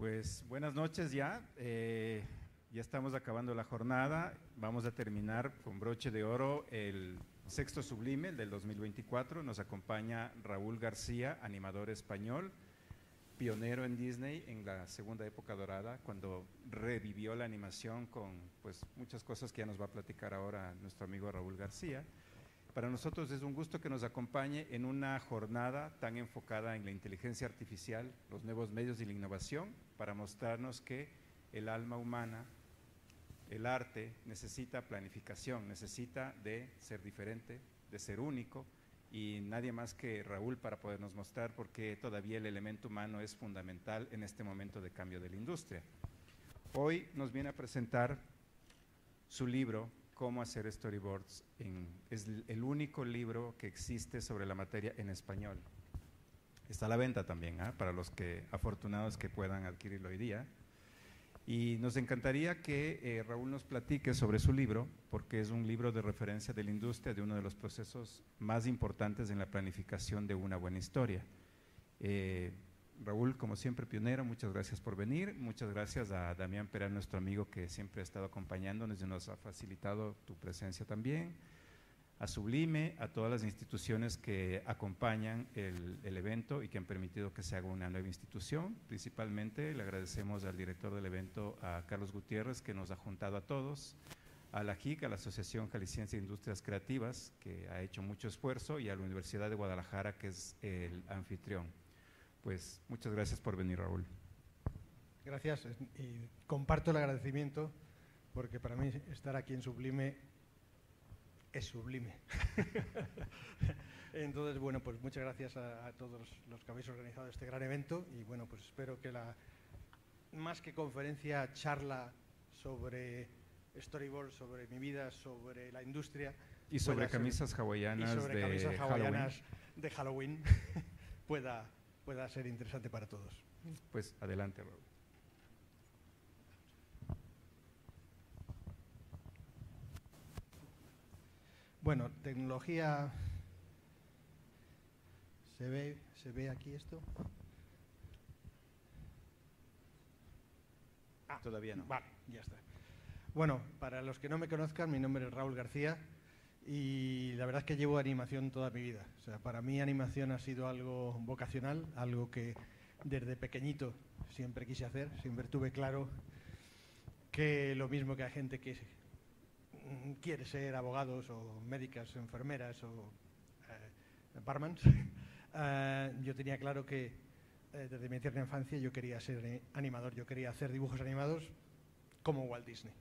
Pues buenas noches ya. Ya estamos acabando la jornada. Vamos a terminar con broche de oro el sexto sublime, el del 2024. Nos acompaña Raúl García, animador español, pionero en Disney en la segunda época dorada, cuando revivió la animación con pues muchas cosas que ya nos va a platicar ahora nuestro amigo Raúl García. Para nosotros es un gusto que nos acompañe en una jornada tan enfocada en la inteligencia artificial, los nuevos medios y la innovación, para mostrarnos que el alma humana, el arte, necesita planificación, necesita de ser diferente, de ser único, y nadie más que Raúl para podernos mostrar por qué todavía el elemento humano es fundamental en este momento de cambio de la industria. Hoy nos viene a presentar su libro, Cómo hacer storyboards. Es el único libro que existe sobre la materia en español. Está a la venta también, para los que afortunados que puedan adquirirlo hoy día. Y nos encantaría que Raúl nos platique sobre su libro, porque es un libro de referencia de la industria, de uno de los procesos más importantes en la planificación de una buena historia. Raúl, como siempre, pionero, muchas gracias por venir. Muchas gracias a Damián Peral, nuestro amigo que siempre ha estado acompañándonos y nos ha facilitado tu presencia también. A Sublime, a todas las instituciones que acompañan el evento y que han permitido que se haga una nueva institución. Principalmente le agradecemos al director del evento, a Carlos Gutiérrez, que nos ha juntado a todos, a la JIC, a la Asociación Jalisciense de Industrias Creativas, que ha hecho mucho esfuerzo, y a la Universidad de Guadalajara, que es el anfitrión. Pues muchas gracias por venir, Raúl. Gracias, y comparto el agradecimiento, porque para mí estar aquí en Sublime es sublime. Entonces, bueno, pues muchas gracias a todos los que habéis organizado este gran evento, y bueno, pues espero que más que conferencia, charla sobre storyboard, sobre mi vida, sobre la industria. Y sobre camisas hawaianas de Halloween pueda ser interesante para todos. Pues adelante, Raúl. Bueno, tecnología. ¿Se ve aquí esto? Todavía no. Vale, ya está. Bueno, para los que no me conozcan, mi nombre es Raúl García y la verdad es que llevo animación toda mi vida. O sea, para mí animación ha sido algo vocacional, algo que desde pequeñito siempre quise hacer. Siempre tuve claro que lo mismo que hay gente que quiere ser abogados o médicas, enfermeras o barmans, yo tenía claro que desde mi tierna infancia yo quería ser animador, yo quería hacer dibujos animados como Walt Disney.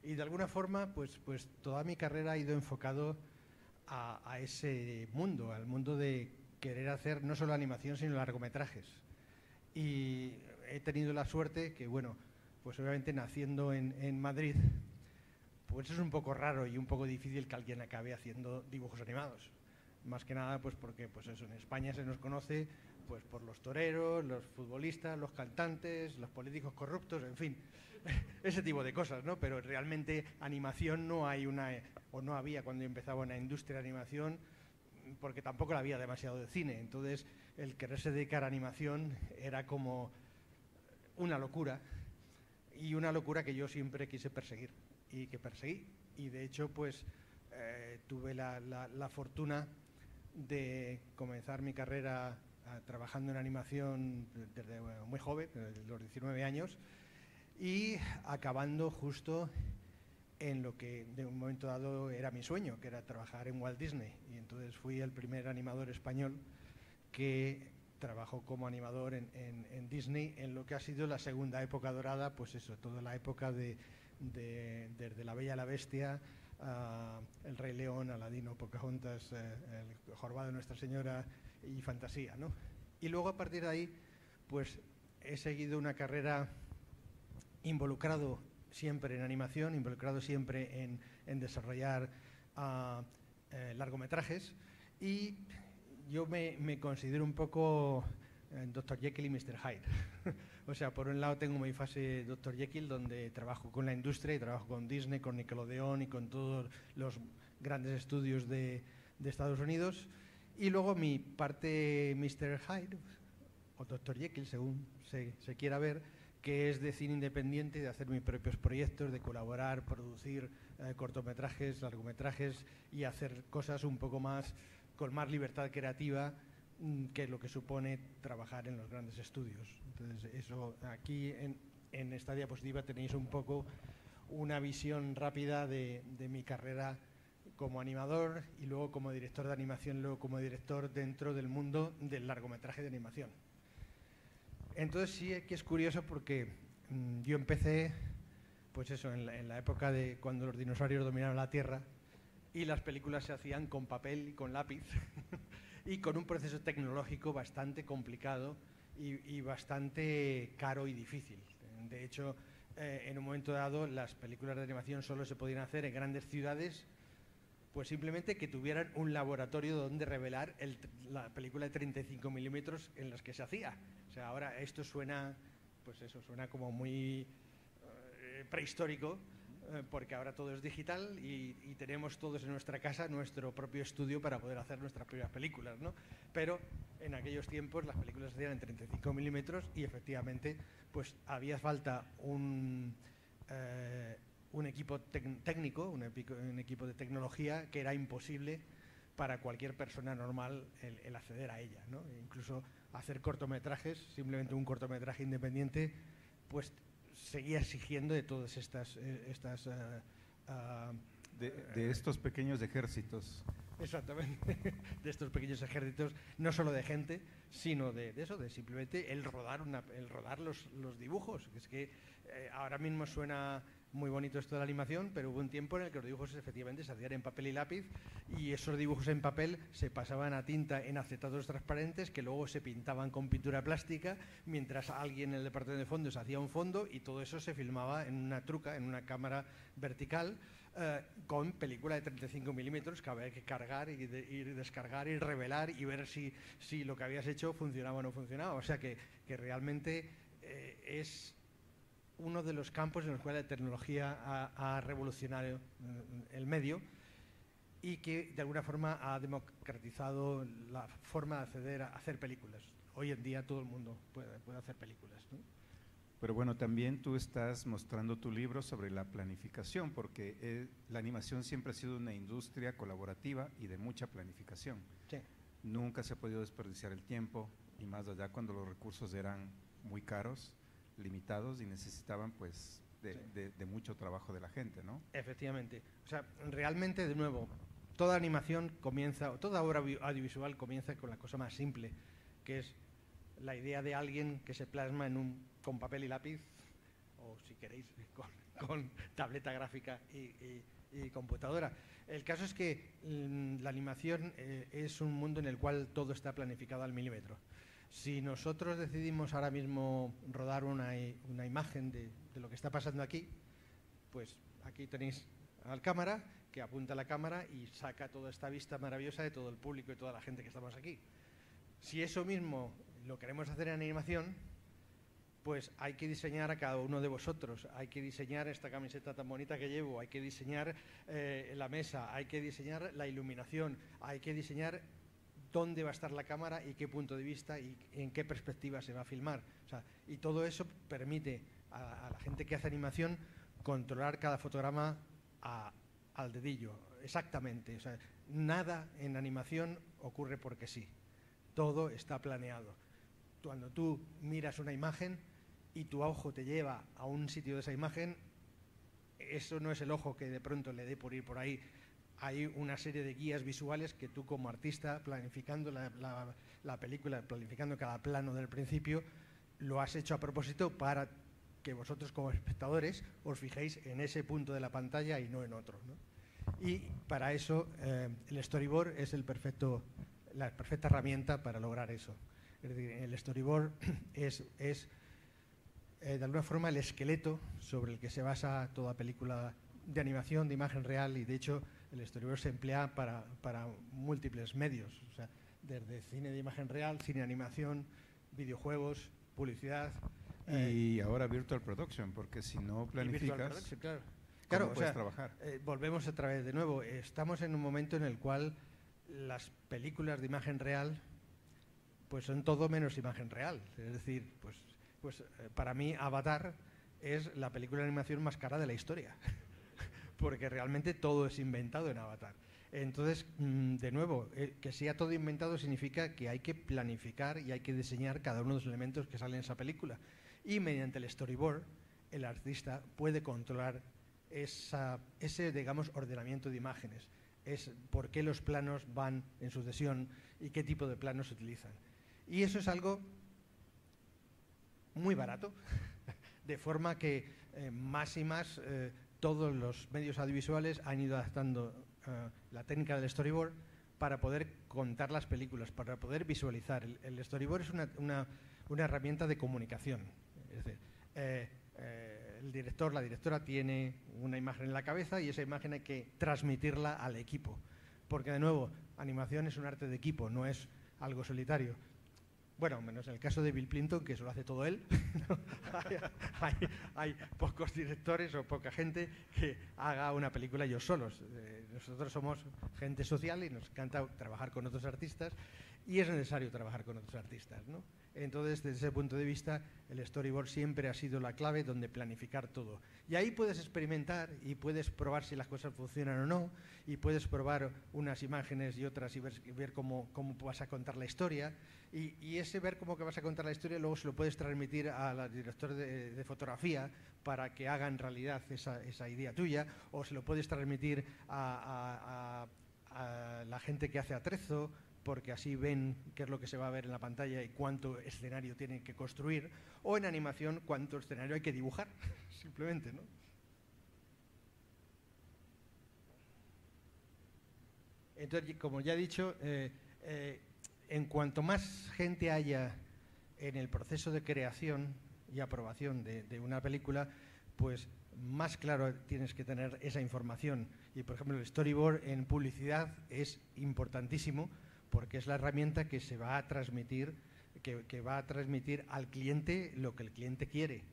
Y de alguna forma, pues toda mi carrera ha ido enfocado a ese mundo, al mundo de querer hacer no solo animación, sino largometrajes. Y he tenido la suerte que, bueno, pues obviamente naciendo en Madrid, pues es un poco raro y un poco difícil que alguien acabe haciendo dibujos animados. Más que nada, pues porque pues eso, en España se nos conoce pues por los toreros, los futbolistas, los cantantes, los políticos corruptos, en fin, ese tipo de cosas, ¿no? Pero realmente animación no hay no había cuando empezaba una industria de animación, porque tampoco la había demasiado de cine. Entonces, el quererse dedicar a animación era como una locura, y una locura que yo siempre quise perseguir y que perseguí. Y de hecho, pues tuve la fortuna de comenzar mi carrera trabajando en animación desde muy joven, desde los 19 años, y acabando justo en lo que de un momento dado era mi sueño, que era trabajar en Walt Disney. Y entonces fui el primer animador español que trabajó como animador en Disney en lo que ha sido la segunda época dorada, pues eso, toda la época desde La Bella y la Bestia, El Rey León, Aladino, Pocahontas, El Jorobado de Nuestra Señora y Fantasía, ¿no? Y luego a partir de ahí, pues he seguido una carrera involucrado siempre en animación, involucrado siempre en desarrollar largometrajes, y yo me considero un poco Dr. Jekyll y Mr. Hyde. O sea, por un lado tengo mi fase Dr. Jekyll, donde trabajo con la industria y trabajo con Disney, con Nickelodeon y con todos los grandes estudios de Estados Unidos. Y luego mi parte Mr. Hyde, o Dr. Jekyll, según se quiera ver, que es de cine independiente, de hacer mis propios proyectos, de colaborar, producir cortometrajes, largometrajes y hacer cosas un poco más, con más libertad creativa, que es lo que supone trabajar en los grandes estudios. Entonces, eso aquí en esta diapositiva tenéis un poco una visión rápida de mi carrera como animador y luego como director de animación, luego como director dentro del mundo del largometraje de animación. Entonces sí que es curioso porque yo empecé, pues eso, en la época de cuando los dinosaurios dominaron la Tierra y las películas se hacían con papel y con lápiz y con un proceso tecnológico bastante complicado y bastante caro y difícil. De hecho, en un momento dado las películas de animación solo se podían hacer en grandes ciudades, pues simplemente que tuvieran un laboratorio donde revelar la película de 35 milímetros en las que se hacía. O sea, ahora esto suena, pues eso, suena como muy prehistórico, porque ahora todo es digital y tenemos todos en nuestra casa nuestro propio estudio para poder hacer nuestras propias películas, ¿no? Pero en aquellos tiempos las películas se hacían en 35 milímetros y efectivamente pues había falta un equipo técnico, un equipo de tecnología que era imposible para cualquier persona normal el acceder a ella, ¿no? E incluso hacer cortometrajes, simplemente un cortometraje independiente, pues seguía exigiendo de todas estas de estos pequeños ejércitos. Exactamente, de estos pequeños ejércitos, no solo de gente, sino de eso, de simplemente el rodar los dibujos. Es que ahora mismo suena muy bonito esto de la animación, pero hubo un tiempo en el que los dibujos efectivamente se hacían en papel y lápiz y esos dibujos en papel se pasaban a tinta en acetatos transparentes que luego se pintaban con pintura plástica mientras alguien en el departamento de fondos hacía un fondo y todo eso se filmaba en una truca, en una cámara vertical con película de 35 milímetros que había que cargar y descargar y revelar y ver si lo que habías hecho funcionaba o no funcionaba. O sea que realmente es uno de los campos en los cuales la tecnología ha revolucionado el medio y que de alguna forma ha democratizado la forma de acceder a hacer películas. Hoy en día todo el mundo puede hacer películas, ¿no? Pero bueno, también tú estás mostrando tu libro sobre la planificación, porque la animación siempre ha sido una industria colaborativa y de mucha planificación. Sí. Nunca se ha podido desperdiciar el tiempo, y más allá cuando los recursos eran muy caros, limitados y necesitaban pues de mucho trabajo de la gente, ¿no? Efectivamente. O sea, realmente, de nuevo, toda animación comienza, toda obra audiovisual comienza con la cosa más simple, que es la idea de alguien que se plasma con papel y lápiz, o si queréis, con tableta gráfica y computadora. El caso es que la animación es un mundo en el cual todo está planificado al milímetro. Si nosotros decidimos ahora mismo rodar una imagen de lo que está pasando aquí, pues aquí tenéis al cámara que apunta a la cámara y saca toda esta vista maravillosa de todo el público y toda la gente que estamos aquí. Si eso mismo lo queremos hacer en animación, pues hay que diseñar a cada uno de vosotros, hay que diseñar esta camiseta tan bonita que llevo, hay que diseñar la mesa, hay que diseñar la iluminación, hay que diseñar dónde va a estar la cámara y qué punto de vista y en qué perspectiva se va a filmar. O sea, y todo eso permite a la gente que hace animación controlar cada fotograma al dedillo, exactamente. O sea, nada en animación ocurre porque sí, todo está planeado. Cuando tú miras una imagen y tu ojo te lleva a un sitio de esa imagen, eso no es el ojo que de pronto le dé por ir por ahí. Hay una serie de guías visuales que tú como artista, planificando la película, planificando cada plano del principio, lo has hecho a propósito para que vosotros como espectadores os fijéis en ese punto de la pantalla y no en otro, ¿no? Y para eso el storyboard es la perfecta herramienta para lograr eso. Es decir, el storyboard es de alguna forma el esqueleto sobre el que se basa toda película de animación, de imagen real, y de hecho el storyboard se emplea para múltiples medios, o sea, desde cine de imagen real, cine de animación, videojuegos, publicidad. Y ahora Virtual Production, porque si no planificas, claro, ¿cómo puedes trabajar? Volvemos otra vez de nuevo. Estamos en un momento en el cual las películas de imagen real pues son todo menos imagen real. Es decir, pues Pues para mí Avatar es la película de animación más cara de la historia, porque realmente todo es inventado en Avatar. Entonces, de nuevo, que sea todo inventado significa que hay que planificar y hay que diseñar cada uno de los elementos que salen en esa película. Y mediante el storyboard, el artista puede controlar ese, digamos, ordenamiento de imágenes. Es por qué los planos van en sucesión y qué tipo de planos se utilizan. Y eso es algo muy barato, de forma que más y más todos los medios audiovisuales han ido adaptando la técnica del storyboard para poder contar las películas, para poder visualizar. El storyboard es una herramienta de comunicación. Es decir, el director, la directora tiene una imagen en la cabeza y esa imagen hay que transmitirla al equipo. Porque, de nuevo, animación es un arte de equipo, no es algo solitario. Bueno, menos en el caso de Bill Clinton, que eso lo hace todo él. hay pocos directores o poca gente que haga una película ellos solos. Nosotros somos gente social y nos encanta trabajar con otros artistas y es necesario trabajar con otros artistas, ¿no? Entonces, desde ese punto de vista, el storyboard siempre ha sido la clave donde planificar todo. Y ahí puedes experimentar y puedes probar si las cosas funcionan o no, y puedes probar unas imágenes y otras y ver cómo vas a contar la historia. Y ese ver cómo que vas a contar la historia luego se lo puedes transmitir a la directora de fotografía para que haga en realidad esa idea tuya, o se lo puedes transmitir a la gente que hace atrezo, porque así ven qué es lo que se va a ver en la pantalla y cuánto escenario tienen que construir, o en animación cuánto escenario hay que dibujar, simplemente, ¿no? Entonces, como ya he dicho, en cuanto más gente haya en el proceso de creación y aprobación de una película, pues más claro tienes que tener esa información. Y, por ejemplo, el storyboard en publicidad es importantísimo, porque es la herramienta que se va a transmitir, que va a transmitir al cliente lo que el cliente quiere.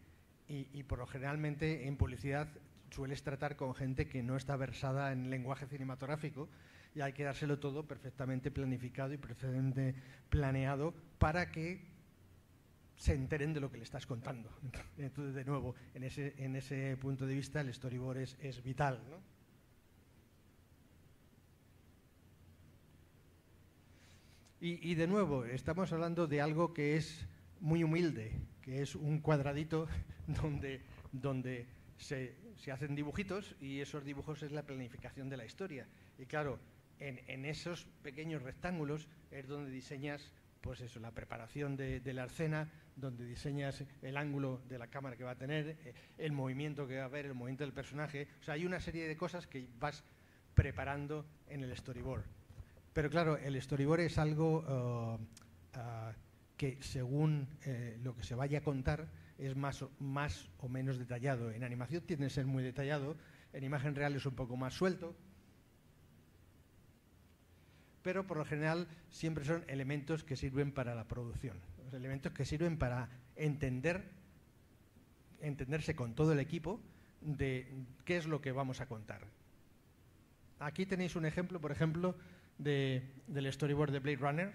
Y por lo generalmente en publicidad sueles tratar con gente que no está versada en lenguaje cinematográfico y hay que dárselo todo perfectamente planificado y perfectamente planeado para que se enteren de lo que le estás contando. Entonces, de nuevo, en ese punto de vista el storyboard es vital, ¿no? Y de nuevo, estamos hablando de algo que es muy humilde, que es un cuadradito donde se hacen dibujitos y esos dibujos es la planificación de la historia. Y claro, en esos pequeños rectángulos es donde diseñas, pues eso, la preparación de la escena, donde diseñas el ángulo de la cámara que va a tener, el movimiento que va a haber, el movimiento del personaje. O sea, hay una serie de cosas que vas preparando en el storyboard. Pero claro, el storyboard es algo que según lo que se vaya a contar es más o menos detallado. En animación tiende a ser muy detallado, en imagen real es un poco más suelto, pero por lo general siempre son elementos que sirven para la producción, los elementos que sirven para entenderse con todo el equipo de qué es lo que vamos a contar. Aquí tenéis un ejemplo, por ejemplo, del storyboard de Blade Runner.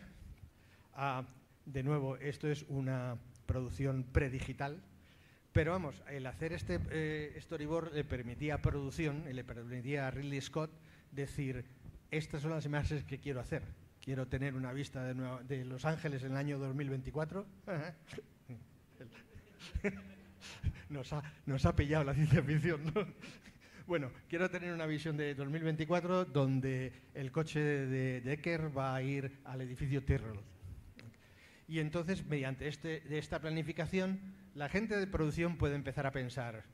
De nuevo, esto es una producción predigital, pero vamos, el hacer este storyboard le permitía a producción, le permitía a Ridley Scott decir, estas son las imágenes que quiero hacer. Quiero tener una vista de Los Ángeles en el año 2024. Nos ha pillado la ciencia ficción, ¿no? Bueno, quiero tener una visión de 2024 donde el coche de Decker va a ir al edificio Tyrrell. Y entonces, mediante esta planificación, la gente de producción puede empezar a pensar,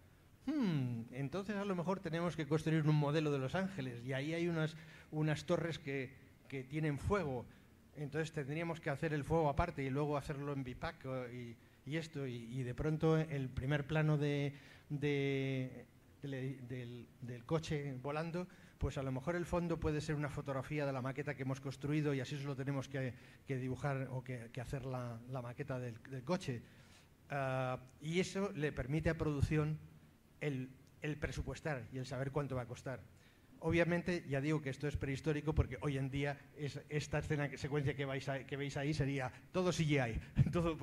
entonces a lo mejor tenemos que construir un modelo de Los Ángeles y ahí hay unas torres que tienen fuego. Entonces tendríamos que hacer el fuego aparte y luego hacerlo en bipac y esto. Y de pronto el primer plano del coche volando, pues a lo mejor el fondo puede ser una fotografía de la maqueta que hemos construido y así solo tenemos que dibujar o que hacer la maqueta del coche. Y eso le permite a producción el presupuestar y el saber cuánto va a costar. Obviamente, ya digo que esto es prehistórico porque hoy en día esta secuencia que veis ahí sería todo CGI, todo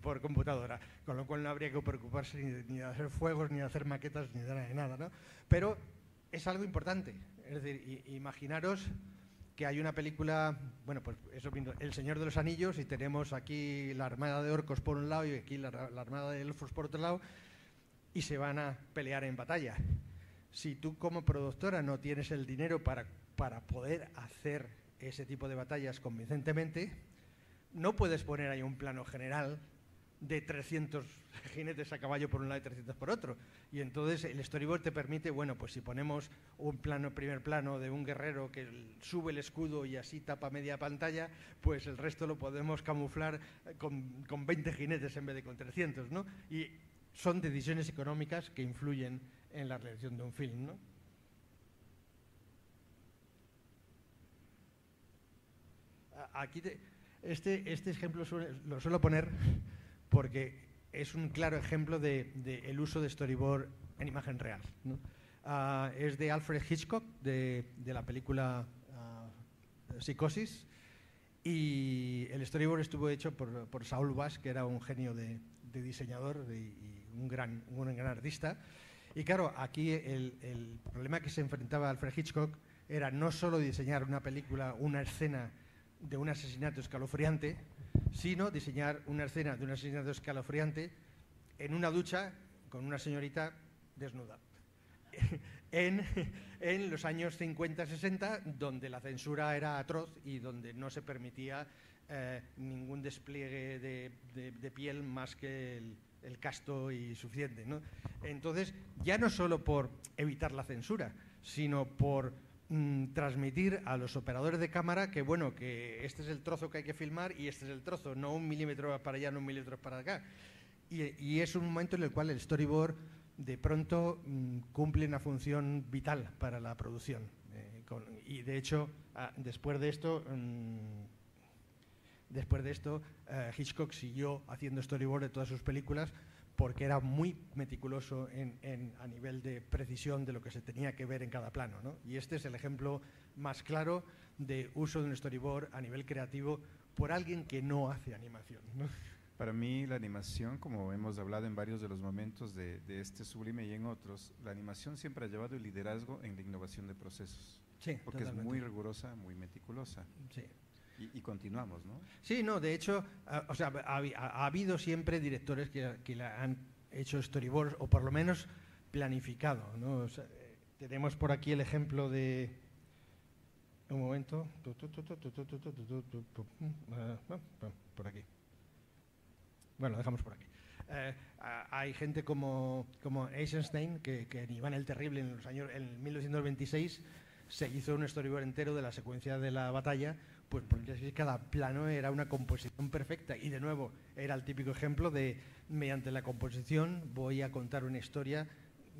por computadora, con lo cual no habría que preocuparse ni de hacer fuegos, ni de hacer maquetas, ni de nada, ¿no? Pero es algo importante, es decir, imaginaros que hay una película, bueno, pues eso, El Señor de los Anillos, y tenemos aquí la armada de orcos por un lado y aquí la armada de elfos por otro lado, y se van a pelear en batalla. Si tú como productora no tienes el dinero para poder hacer ese tipo de batallas convincentemente, no puedes poner ahí un plano general de 300 jinetes a caballo por un lado y 300 por otro. Y entonces el storyboard te permite, bueno, pues si ponemos un primer plano de un guerrero que sube el escudo y así tapa media pantalla, pues el resto lo podemos camuflar con 20 jinetes en vez de con 300, ¿no? Y son decisiones económicas que influyen en la realización de un film, ¿no? Aquí este ejemplo lo suelo poner porque es un claro ejemplo del uso de storyboard en imagen real, ¿no? Es de Alfred Hitchcock, de la película Psicosis, y el storyboard estuvo hecho por Saul Bass, que era un genio de diseñador y un gran artista. Y claro, aquí el problema que se enfrentaba Alfred Hitchcock era no solo diseñar una película, una escena de un asesinato escalofriante, sino diseñar una escena de un asesinato escalofriante en una ducha con una señorita desnuda. En los años 50-60, donde la censura era atroz y donde no se permitía ningún despliegue de piel más que el casto y suficiente, ¿no? Entonces, ya no solo por evitar la censura, sino por transmitir a los operadores de cámara que, bueno, que este es el trozo que hay que filmar y este es el trozo, no 1 milímetro para allá, no 1 milímetro para acá. Y es un momento en el cual el storyboard de pronto cumple una función vital para la producción. Y de hecho, después de esto, Hitchcock siguió haciendo storyboard de todas sus películas porque era muy meticuloso a nivel de precisión de lo que se tenía que ver en cada plano, ¿no? Y este es el ejemplo más claro de uso de un storyboard a nivel creativo por alguien que no hace animación, ¿no? Para mí la animación, como hemos hablado en varios de los momentos de este Sublime y en otros, la animación siempre ha llevado el liderazgo en la innovación de procesos. Sí, porque totalmente. es muy rigurosa, muy meticulosa. Sí. Y continuamos, ¿no? Sí, no, de hecho, o sea, ha habido siempre directores que han hecho storyboards o por lo menos planificado, ¿no? O sea, tenemos por aquí el ejemplo de... Un momento. Por aquí. Bueno, lo dejamos por aquí. Hay gente como Eisenstein, que en Iván el Terrible, en 1926, se hizo un storyboard entero de la secuencia de la batalla, pues porque cada plano era una composición perfecta. Y de nuevo, era el típico ejemplo de, mediante la composición, voy a contar una historia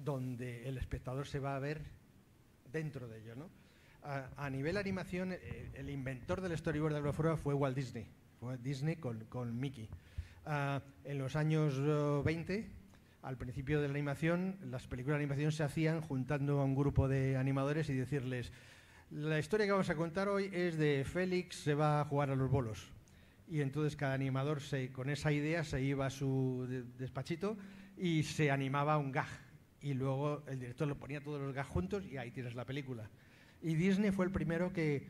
donde el espectador se va a ver dentro de ello, ¿no? A nivel animación, el inventor del storyboard de alguna forma fue Walt Disney. Fue Disney con Mickey. En los años 20, al principio de la animación, las películas de animación se hacían juntando a un grupo de animadores y decirles: la historia que vamos a contar hoy es de Félix se va a jugar a los bolos. Y entonces cada animador con esa idea se iba a su despachito y se animaba un gag. Y luego el director lo ponía todos los gags juntos y ahí tienes la película. Y Disney fue el primero que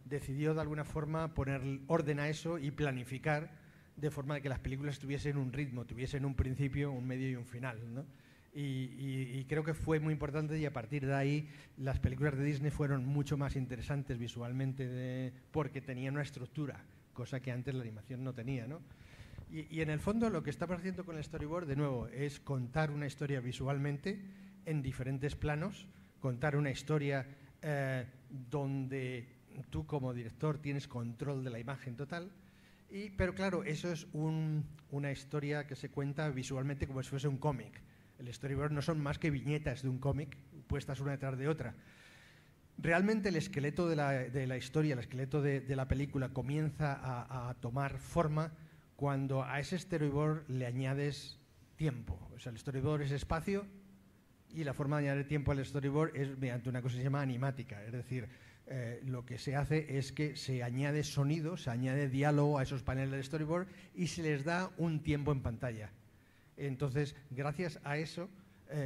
decidió de alguna forma poner orden a eso y planificar de forma de que las películas tuviesen un ritmo, tuviesen un principio, un medio y un final, ¿no? Y creo que fue muy importante, y a partir de ahí las películas de Disney fueron mucho más interesantes visualmente porque tenían una estructura, cosa que antes la animación no tenía, ¿no? Y en el fondo lo que estamos haciendo con el storyboard, de nuevo, es contar una historia visualmente en diferentes planos, contar una historia donde tú como director tienes control de la imagen total. Pero claro, eso es una historia que se cuenta visualmente como si fuese un cómic. El storyboard no son más que viñetas de un cómic puestas una detrás de otra. Realmente el esqueleto de la historia, el esqueleto de la película comienza a tomar forma cuando a ese storyboard le añades tiempo. O sea, el storyboard es espacio y la forma de añadir tiempo al storyboard es mediante una cosa que se llama animática. Es decir, lo que se hace es que se añade sonido, se añade diálogo a esos paneles de storyboard y se les da un tiempo en pantalla. Entonces, gracias a eso,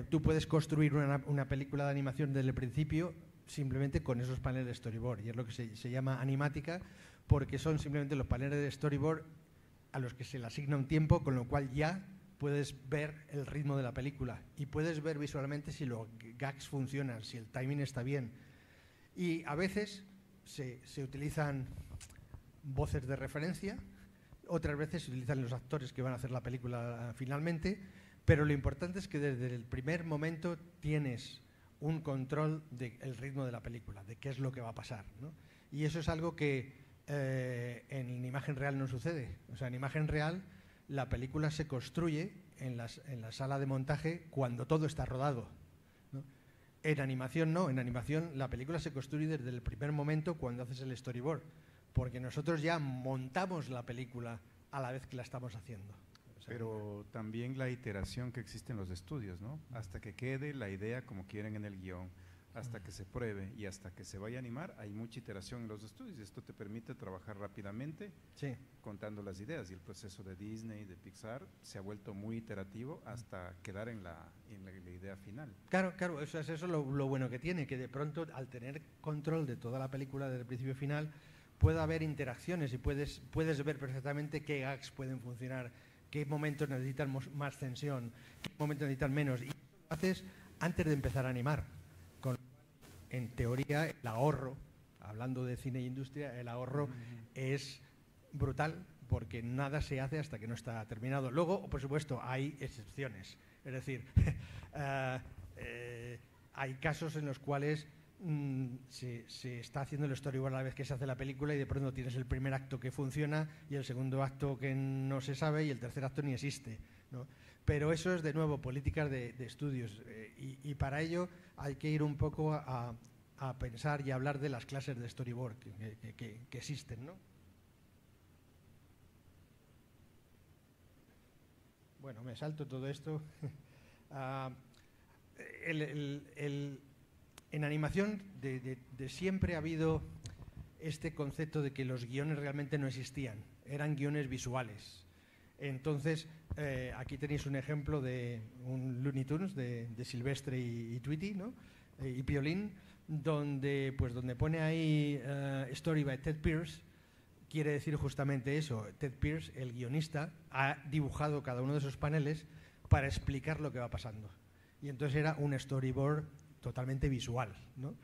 tú puedes construir una película de animación desde el principio simplemente con esos paneles de storyboard. Y es lo que se llama animática, porque son simplemente los paneles de storyboard a los que se le asigna un tiempo, con lo cual ya puedes ver el ritmo de la película y puedes ver visualmente si los gags funcionan, si el timing está bien. Y a veces se utilizan voces de referencia, otras veces se utilizan los actores que van a hacer la película finalmente, pero lo importante es que desde el primer momento tienes un control del ritmo de la película, de qué es lo que va a pasar, ¿no? Y eso es algo que en imagen real no sucede. O sea, en imagen real la película se construye en la sala de montaje cuando todo está rodado, ¿no? En animación no, en animación la película se construye desde el primer momento cuando haces el storyboard, porque nosotros ya montamos la película a la vez que la estamos haciendo. O sea, pero también la iteración que existe en los estudios, ¿no? Hasta que quede la idea como quieren en el guión, hasta que se pruebe y hasta que se vaya a animar, hay mucha iteración en los estudios. Esto te permite trabajar rápidamente, sí, contando las ideas, y el proceso de Disney, de Pixar, se ha vuelto muy iterativo hasta quedar en la idea final. Claro, claro, eso es lo bueno que tiene, que de pronto al tener control de toda la película desde el principio a final, puede haber interacciones y puedes ver perfectamente qué gags pueden funcionar, qué momentos necesitan más tensión, qué momentos necesitan menos, y lo haces antes de empezar a animar. En teoría, el ahorro, hablando de cine e industria, el ahorro es brutal porque nada se hace hasta que no está terminado. Luego, por supuesto, hay excepciones. Es decir, hay casos en los cuales se está haciendo el storyboard a la vez que se hace la película y de pronto tienes el primer acto que funciona y el segundo acto que no se sabe y el tercer acto ni existe, ¿no? Pero eso es, de nuevo, políticas de estudios y para ello hay que ir un poco a pensar y a hablar de las clases de storyboard que existen, ¿no? Bueno, me salto todo esto. En animación de siempre ha habido este concepto de que los guiones realmente no existían, eran guiones visuales. Entonces, aquí tenéis un ejemplo de un Looney Tunes de Silvestre y Tweety, ¿no? Y Piolín, donde pone ahí Story by Ted Pierce. Quiere decir justamente eso. Ted Pierce, el guionista, ha dibujado cada uno de esos paneles para explicar lo que va pasando. Y entonces era un storyboard totalmente visual, ¿no?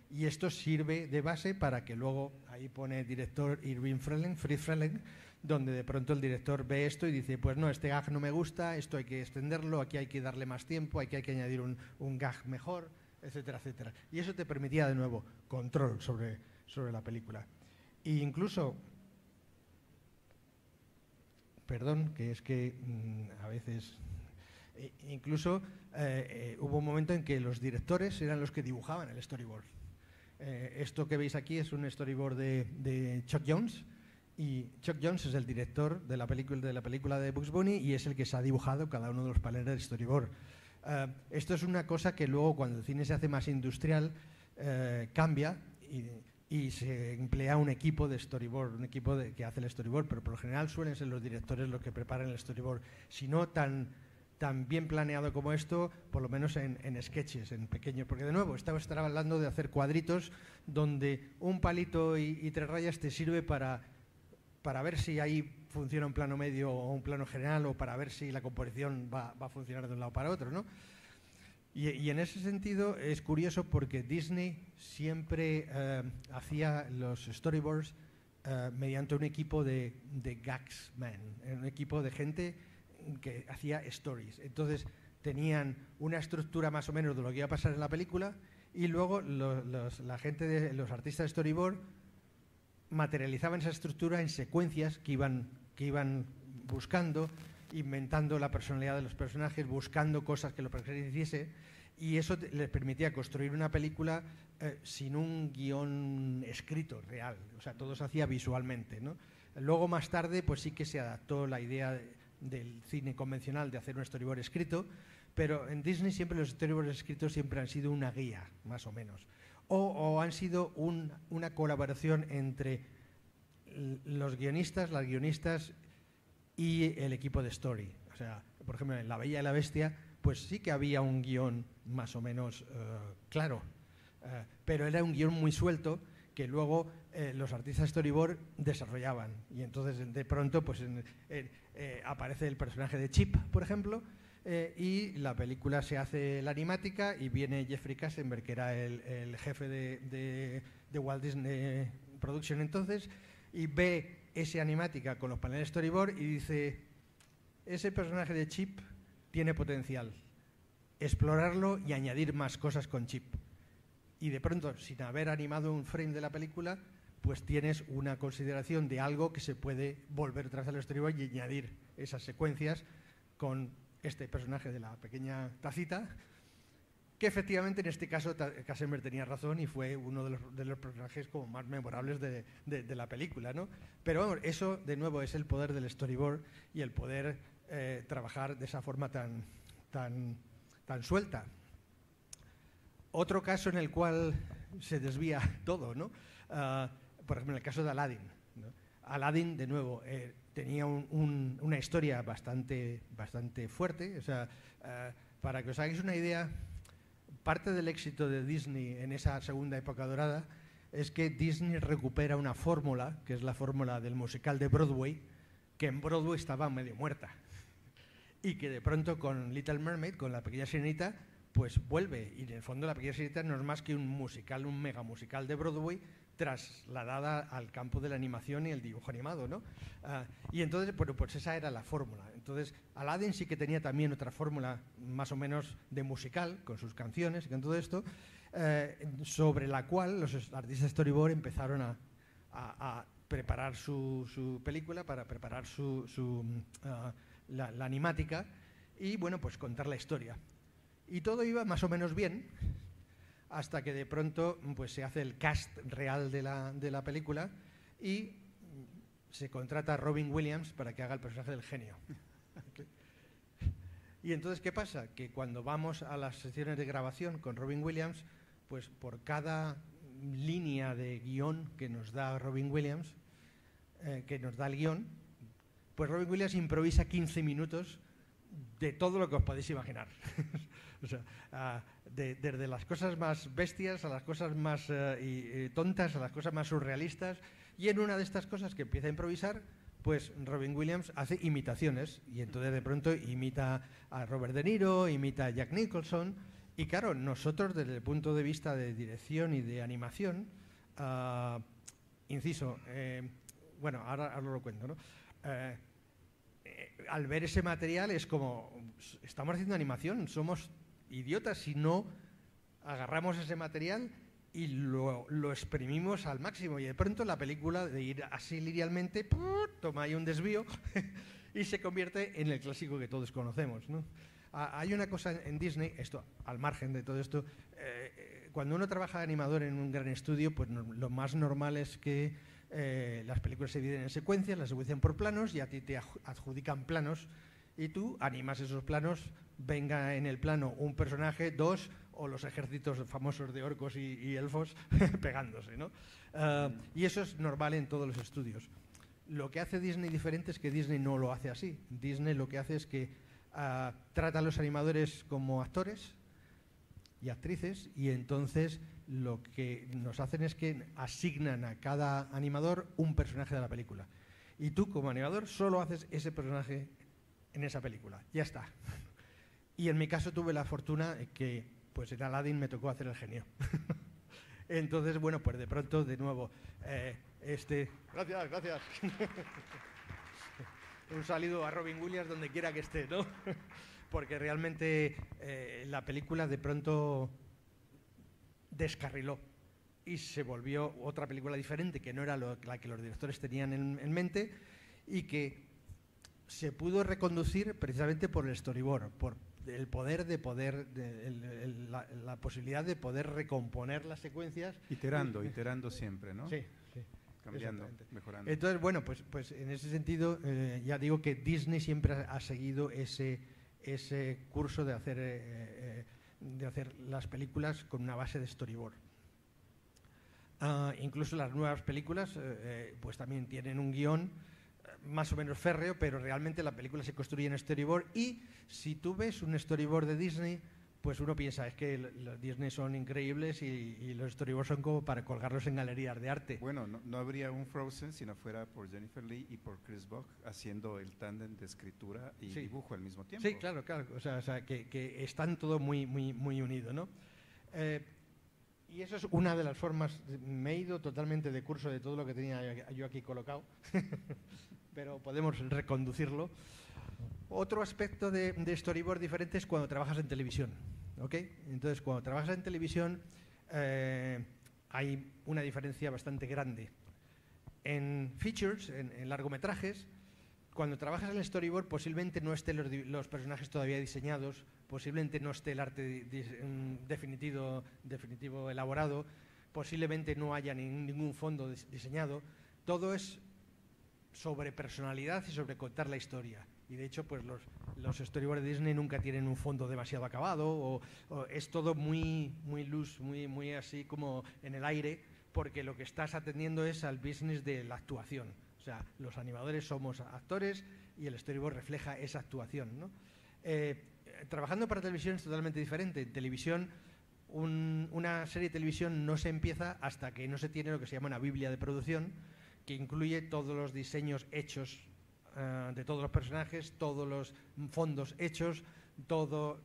Y esto sirve de base para que luego, ahí pone director Irving Fritz Freleng, donde de pronto el director ve esto y dice, pues no, este gag no me gusta, esto hay que extenderlo, aquí hay que darle más tiempo, aquí hay que añadir un gag mejor, etcétera, etcétera. Y eso te permitía, de nuevo, control sobre la película. E incluso, perdón, que es que a veces... Incluso hubo un momento en que los directores eran los que dibujaban el storyboard. Esto que veis aquí es un storyboard de Chuck Jones, y Chuck Jones es el director de la película de Bugs Bunny y es el que se ha dibujado cada uno de los paneles del storyboard. Esto es una cosa que luego, cuando el cine se hace más industrial, cambia y se emplea un equipo de storyboard, un equipo que hace el storyboard, pero por lo general suelen ser los directores los que preparan el storyboard. Si no tan bien planeado como esto, por lo menos en sketches, en pequeños, porque de nuevo estaba hablando de hacer cuadritos donde un palito y 3 rayas te sirve para ver si ahí funciona un plano medio o un plano general, o para ver si la composición va a funcionar de un lado para otro, ¿no? Y en ese sentido es curioso porque Disney siempre hacía los storyboards mediante un equipo de gagsmen, un equipo de gente que hacía stories. Entonces tenían una estructura más o menos de lo que iba a pasar en la película y luego la gente, los artistas de storyboard, materializaban esa estructura en secuencias que iban buscando, inventando la personalidad de los personajes, buscando cosas que los personajes hiciese, y eso les permitía construir una película sin un guión escrito real. O sea, todo se hacía visualmente, ¿no? Luego, más tarde, pues sí que se adaptó la idea del cine convencional de hacer un storyboard escrito, pero en Disney siempre los storyboards escritos siempre han sido una guía, más o menos. o han sido una colaboración entre los guionistas, las guionistas y el equipo de story. O sea, por ejemplo, en La Bella y la Bestia, pues sí que había un guión más o menos claro, pero era un guión muy suelto que luego los artistas de storyboard desarrollaban. Y entonces, de pronto, pues aparece el personaje de Chip, por ejemplo, y la película se hace la animática y viene Jeffrey Katzenberg, que era el jefe de Walt Disney Production entonces, y ve esa animática con los paneles storyboard y dice: ese personaje de Chip tiene potencial, explorarlo y añadir más cosas con Chip. Y de pronto, sin haber animado un frame de la película, pues tienes una consideración de algo que se puede volver atrás al storyboard y añadir esas secuencias con este personaje de la pequeña tacita, que efectivamente en este caso Katzenberg tenía razón y fue uno de los personajes como más memorables de la película, ¿no? Pero bueno, eso de nuevo es el poder del storyboard y el poder trabajar de esa forma tan suelta. Otro caso en el cual se desvía todo, ¿no? Por ejemplo, en el caso de Aladdin, ¿no? Aladdin, de nuevo, tenía una historia bastante fuerte. O sea, para que os hagáis una idea, parte del éxito de Disney en esa segunda época dorada es que Disney recupera una fórmula, que es la fórmula del musical de Broadway, que en Broadway estaba medio muerta. Y que de pronto con Little Mermaid, con La Pequeña Sirenita, pues vuelve. Y en el fondo La Pequeña Sirenita no es más que un musical, un mega musical de Broadway trasladada al campo de la animación y el dibujo animado, ¿no? Y entonces, bueno, pues esa era la fórmula. Entonces, Aladdin sí que tenía también otra fórmula más o menos de musical, con sus canciones y con todo esto, sobre la cual los artistas de storyboard empezaron a preparar su película, para preparar la animática y, bueno, pues contar la historia. Y todo iba más o menos bien, hasta que de pronto pues se hace el cast real de la película y se contrata a Robin Williams para que haga el personaje del genio. Y entonces, ¿qué pasa? Que cuando vamos a las sesiones de grabación con Robin Williams, pues por cada línea de guión que nos da Robin Williams, que nos da el guión, pues Robin Williams improvisa 15 minutos de todo lo que os podéis imaginar. O sea, desde las cosas más bestias a las cosas más tontas, a las cosas más surrealistas. Y en una de estas cosas que empieza a improvisar, pues Robin Williams hace imitaciones. Y entonces de pronto imita a Robert De Niro, imita a Jack Nicholson. Y claro, nosotros desde el punto de vista de dirección y de animación, inciso, bueno, ahora lo cuento, ¿no? Al ver ese material es como, estamos haciendo animación, somos idiotas si no agarramos ese material y lo exprimimos al máximo. Y de pronto la película, de ir así linealmente, toma ahí un desvío y se convierte en el clásico que todos conocemos, ¿no? Hay una cosa en Disney, esto al margen de todo esto, cuando uno trabaja de animador en un gran estudio, pues lo más normal es que las películas se dividen en secuencias, las secuencian por planos y a ti te adjudican planos y tú animas esos planos, venga en el plano un personaje, dos, o los ejércitos famosos de orcos y elfos pegándose, ¿no? Y eso es normal en todos los estudios. Lo que hace Disney diferente es que Disney no lo hace así. Disney lo que hace es que trata a los animadores como actores y actrices, y entonces lo que nos hacen es que asignan a cada animador un personaje de la película. Y tú, como animador, solo haces ese personaje en esa película. Ya está. Y en mi caso tuve la fortuna que, pues en Aladdin me tocó hacer el genio. Entonces, bueno, pues de pronto, de nuevo, Gracias. Un saludo a Robin Williams donde quiera que esté, ¿no? Porque realmente la película de pronto descarriló y se volvió otra película diferente, que no era la que los directores tenían en mente, y que se pudo reconducir precisamente por el storyboard, por el poder la posibilidad de poder recomponer las secuencias. Iterando siempre, ¿no? Sí. Cambiando, mejorando. Entonces, bueno, pues en ese sentido, ya digo que Disney siempre ha seguido ese curso de hacer las películas con una base de storyboard. Incluso las nuevas películas pues también tienen un guión más o menos férreo, pero realmente la película se construye en storyboard, y si tú ves un storyboard de Disney, pues uno piensa, es que los Disney son increíbles y los storyboards son como para colgarlos en galerías de arte. Bueno, no habría un Frozen si no fuera por Jennifer Lee y por Chris Buck haciendo el tándem de escritura y dibujo al mismo tiempo. Sí, claro, o sea que están todo muy unido, ¿no? Y eso es una de las formas. Me he ido totalmente de curso de todo lo que tenía yo aquí colocado, pero podemos reconducirlo. Otro aspecto de storyboard diferente es cuando trabajas en televisión, ¿ok? Entonces, cuando trabajas en televisión hay una diferencia bastante grande. En features, en largometrajes, cuando trabajas en el storyboard posiblemente no estén los personajes todavía diseñados, posiblemente no esté el arte definitivo elaborado, posiblemente no haya ningún fondo diseñado. Todo es sobre personalidad y sobre contar la historia. Y de hecho, pues los storyboards de Disney nunca tienen un fondo demasiado acabado, o es todo muy loose, muy así como en el aire, porque lo que estás atendiendo es al business de la actuación. O sea, los animadores somos actores y el storyboard refleja esa actuación, ¿no? Trabajando para televisión es totalmente diferente. En televisión, una serie de televisión no se empieza hasta que no se tiene lo que se llama una biblia de producción, que incluye todos los diseños hechos de todos los personajes, todos los fondos hechos, todo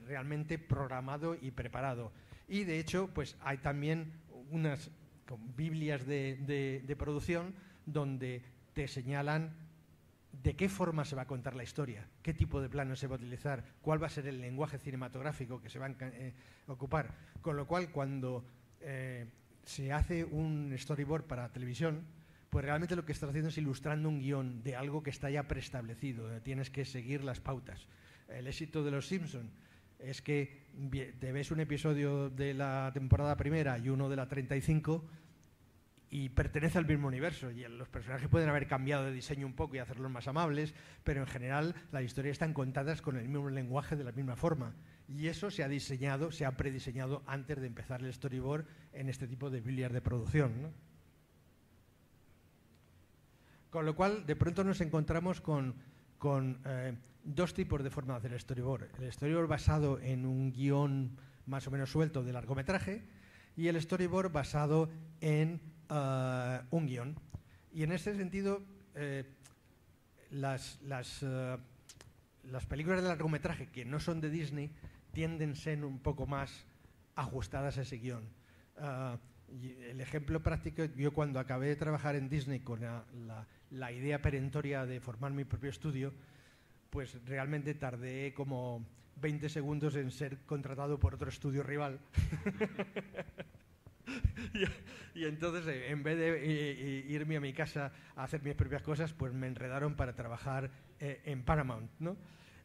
realmente programado y preparado. Y de hecho, pues hay también unas biblias de producción donde te señalan de qué forma se va a contar la historia, qué tipo de plano se va a utilizar, cuál va a ser el lenguaje cinematográfico que se va a ocupar. Con lo cual, cuando se hace un storyboard para televisión, pues realmente lo que estás haciendo es ilustrando un guión de algo que está ya preestablecido, tienes que seguir las pautas. El éxito de Los Simpson es que te ves un episodio de la temporada primera y uno de la 35 y pertenece al mismo universo, y los personajes pueden haber cambiado de diseño un poco y hacerlos más amables, pero en general las historias están contadas con el mismo lenguaje, de la misma forma, y eso se ha prediseñado antes de empezar el storyboard en este tipo de biblias de producción, ¿no? Con lo cual, de pronto nos encontramos con dos tipos de forma de hacer storyboard. El storyboard basado en un guión más o menos suelto de largometraje, y el storyboard basado en un guión. Y en este sentido, las películas de largometraje que no son de Disney tienden a ser un poco más ajustadas a ese guión. Y el ejemplo práctico, yo cuando acabé de trabajar en Disney con la idea perentoria de formar mi propio estudio, pues realmente tardé como 20 segundos en ser contratado por otro estudio rival. Y entonces, en vez de irme a mi casa a hacer mis propias cosas, pues me enredaron para trabajar en Paramount, ¿no?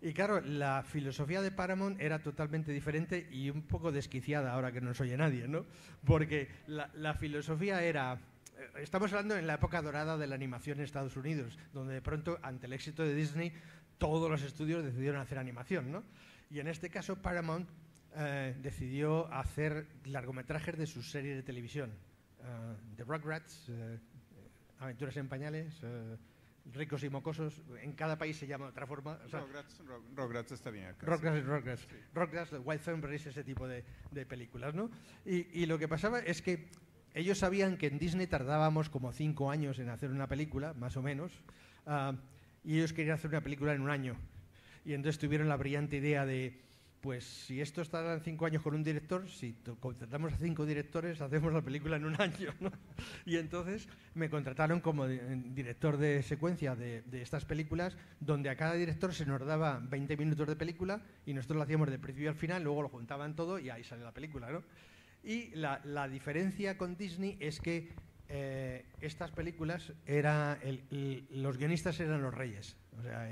Y claro, la filosofía de Paramount era totalmente diferente y un poco desquiciada, ahora que no nos oye nadie, ¿no? Porque la filosofía era... Estamos hablando en la época dorada de la animación en Estados Unidos, donde de pronto, ante el éxito de Disney, todos los estudios decidieron hacer animación, ¿no? Y en este caso Paramount decidió hacer largometrajes de sus series de televisión. The Rugrats, Aventuras en Pañales, Ricos y Mocosos. En cada país se llama de otra forma. O sea, Rugrats está bien acá. Rugrats, sí. Rugrats, Wild Thornberrys, ese tipo de películas, ¿no? Y lo que pasaba es que ellos sabían que en Disney tardábamos como 5 años en hacer una película, más o menos, y ellos querían hacer una película en un año. Y entonces tuvieron la brillante idea de, pues si esto tarda 5 años con un director, si contratamos a 5 directores, hacemos la película en un año, ¿no? Y entonces me contrataron como director de secuencia de estas películas, donde a cada director se nos daba 20 minutos de película y nosotros lo hacíamos de principio al final, luego lo juntaban todo y ahí sale la película, ¿no? Y la diferencia con Disney es que estas películas los guionistas eran los reyes. O sea,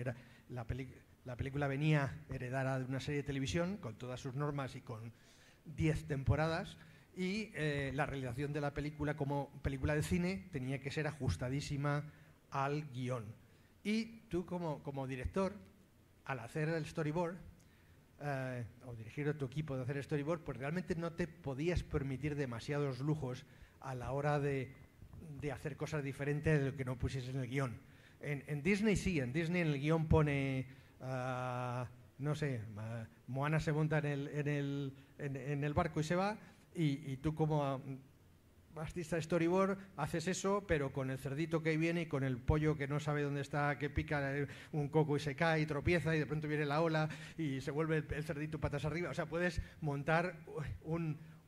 la película venía heredada de una serie de televisión con todas sus normas y con 10 temporadas, y la realización de la película como película de cine tenía que ser ajustadísima al guión. Y tú como director, al hacer el storyboard, o o dirigir a tu equipo de hacer storyboard, pues realmente no te podías permitir demasiados lujos a la hora de hacer cosas diferentes de lo que no pusieses en el guión. En Disney sí, en Disney en el guión pone, no sé, Moana se monta en el barco y se va, y tú como artista de storyboard haces eso, pero con el cerdito que viene y con el pollo que no sabe dónde está, que pica un coco y se cae y tropieza y de pronto viene la ola y se vuelve el cerdito patas arriba. O sea, puedes montar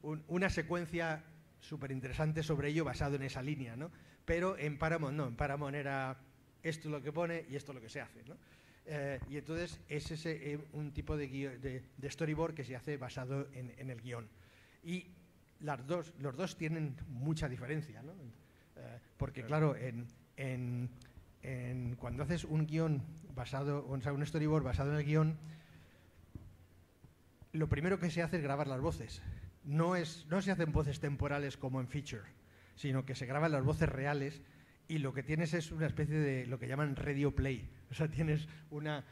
una secuencia súper interesante sobre ello basado en esa línea, ¿no? Pero en Paramount no, en Paramount era esto es lo que pone y esto es lo que se hace, ¿no? Y entonces es un tipo de storyboard que se hace basado en el guión. Y los dos tienen mucha diferencia, ¿no? Porque claro, cuando haces un guión basado, o sea, un storyboard basado en el guión, lo primero que se hace es grabar las voces. No se hacen voces temporales como en feature, sino que se graban las voces reales, y lo que tienes es una especie de lo que llaman radio play. O sea, tienes una